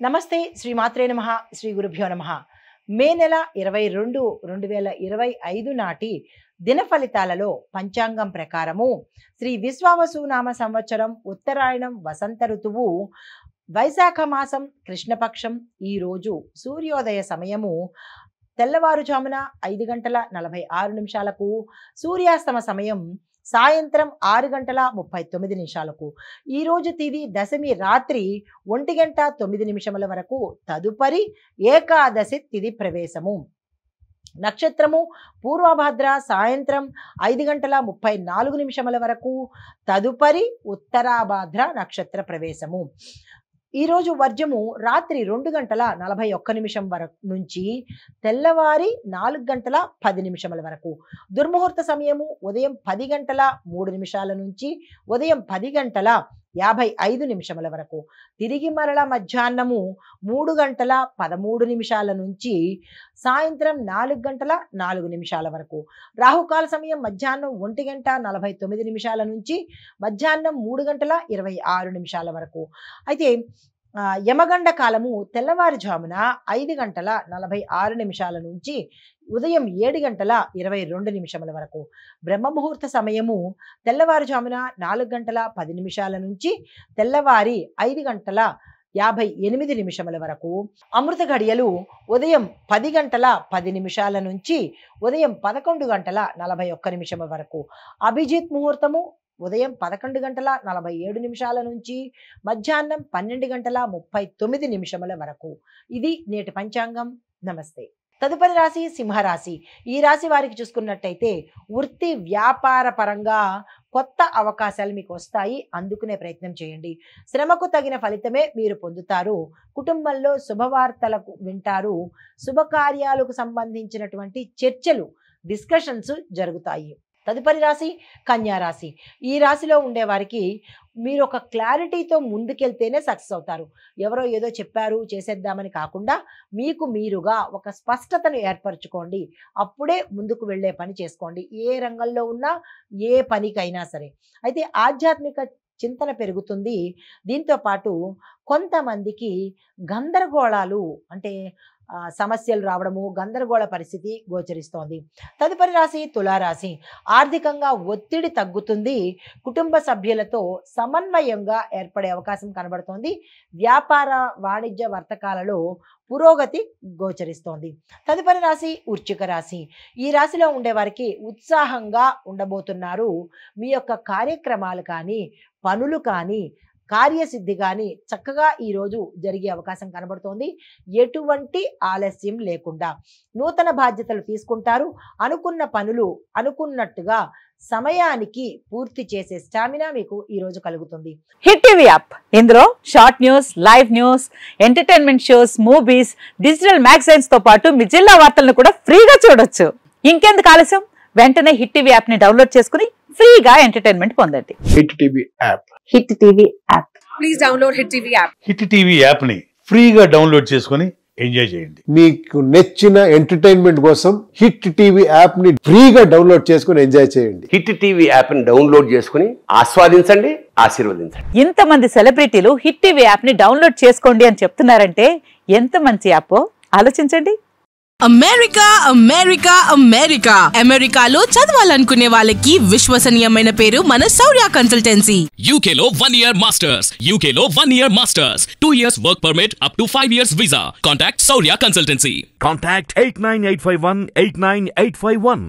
నమస్తే శ్రీమాత్రే నమః శ్రీ గురుభ్యో నమః. మే నెల 22 2025 నాటి దిన ఫలితాలలో పంచాంగం ప్రకారము శ్రీ విశ్వావసు నామ సంవత్సరం ఉత్తరాయణం వసంత ఋతువు వైశాఖ మాసం కృష్ణపక్షం ఈ రోజు సూర్యోదయ సమయము తెల్లవారుజామున 5:46 సూర్యాస్తమ సమయం సాయంత్రం 6:39 ఈ రోజు తిది దశమి రాత్రి 1:09 వరకు. తదుపరి ఏకాదశి తిది ప్రవేశము. నక్షత్రము పూర్వభద్ర సాయంత్రం 5:34 వరకు. తదుపరి ఉత్తరాభాద్ర నక్షత్ర ప్రవేశము. ఈరోజు వర్జము రాత్రి 2:41 వరకు నుంచి తెల్లవారి 4:10 వరకు. దుర్ముహూర్త సమయము ఉదయం 10:03 నుంచి ఉదయం 10:55 వరకు. తిరిగి మరల మధ్యాహ్నము 3:13 నుంచి సాయంత్రం 4:04 వరకు. రాహుకాల సమయం మధ్యాహ్నం 1:49 నుంచి మధ్యాహ్నం 3:26 వరకు. అయితే యమగండ కాలము తెల్లవారుజామున 5:46 నుంచి ఉదయం 7:22 వరకు. బ్రహ్మముహూర్త సమయము తెల్లవారుజామున 4:10 నుంచి తెల్లవారి 5:58 వరకు. అమృత గడియలు ఉదయం 10:10 నుంచి ఉదయం 11:41 వరకు. అభిజిత్ ముహూర్తము ఉదయం 11:47 నుంచి మధ్యాహ్నం 12:39 వరకు. ఇది నేటి పంచాంగం. నమస్తే. తదుపరి రాశి సింహరాశి. ఈ రాశి వారికి చూసుకున్నట్టయితే వృత్తి వ్యాపార పరంగా కొత్త అవకాశాలు మీకు వస్తాయి. అందుకునే ప్రయత్నం చేయండి. శ్రమకు తగిన ఫలితమే మీరు పొందుతారు. కుటుంబంలో శుభవార్తలకు వింటారు. శుభకార్యాలకు సంబంధించినటువంటి చర్చలు డిస్కషన్స్ జరుగుతాయి. తదుపరి రాశి కన్యా రాశి. ఈ రాశిలో ఉండే వారికి మీరు ఒక క్లారిటీతో ముందుకెళ్తేనే సక్సెస్ అవుతారు. ఎవరో ఏదో చెప్పారు చేసేద్దామని కాకుండా మీకు మీరుగా ఒక స్పష్టతను ఏర్పరచుకోండి. అప్పుడే ముందుకు వెళ్ళే పని చేసుకోండి. ఏ రంగంలో ఉన్నా ఏ పనికైనా సరే. అయితే ఆధ్యాత్మిక చింతన పెరుగుతుంది. దీంతో పాటు కొంతమందికి గందరగోళాలు అంటే సమస్యలు రావడము, గందరగోళ పరిస్థితి గోచరిస్తోంది. తదుపరి రాశి తులారాశి. ఆర్థికంగా ఒత్తిడి తగ్గుతుంది. కుటుంబ సభ్యులతో సమన్వయంగా ఏర్పడే అవకాశం కనబడుతోంది. వ్యాపార వాణిజ్య వర్తకాలలో పురోగతి గోచరిస్తోంది. తదుపరి రాశి వృశ్చిక రాశి. ఈ రాశిలో ఉండే వారికి ఉత్సాహంగా ఉండబోతున్నారు. మీ యొక్క కార్యక్రమాలు కానీ పనులు కానీ కార్యసిద్ధి కానీ చక్కగా ఈరోజు జరిగే అవకాశం కనబడుతోంది. ఎటువంటి ఆలస్యం లేకుండా నూతన బాధ్యతలు తీసుకుంటారు. అనుకున్న పనులు అనుకున్నట్టుగా సమయానికి పూర్తి చేసే స్టామినా మీకు ఈరోజు కలుగుతుంది. Hit TV app. ఇందులో short news, live news, entertainment shows, movies, digital magazines తో పాటు మీ జిల్లా వార్తలను కూడా ఫ్రీగా చూడొచ్చు. ఇంకెందుకు ఆలస్యం? వెంటనే హిట్ టీవీ యాప్ ని డౌన్లోడ్ చేసుకుని ఫ్రీగా ఎంటర్టైన్మెంట్ పొందండి. Hit TV app. Hit TV app. Please download hit TV app. Hit TV app ని ఫ్రీగా డౌన్లోడ్ చేసుకుని ఎంజాయ్ చేయండి. మీకు నచ్చిన ఎంటర్టైన్మెంట్ కోసం హిట్ టీవీ యాప్ ని ఫ్రీగా డౌన్లోడ్ చేసుకుని ఎంజాయ్ చేయండి. హిట్ టీవీ యాప్ ని డౌన్లోడ్ చేసుకుని ఆస్వాదించండి, ఆశీర్వదించండి. ఇంతమంది సెలబ్రిటీలు హిట్ టీవీ యాప్ ని డౌన్లోడ్ చేసుకోండి అని చెప్తున్నారంటే ఎంత మంచి యాప్ ఆలోచించండి. అమెరికా అమెరికా అమెరికా అమెరికాలో చదవాలనుకునే వాళ్ళకి విశ్వసనీయమైన పేరు మన శౌర్య కన్సల్టెన్సీ. UK లో 1 year masters. UK లో 1 year masters. 2 years work permit up to 5 years visa. Contact Shaurya Consultancy. Contact 89851 89851.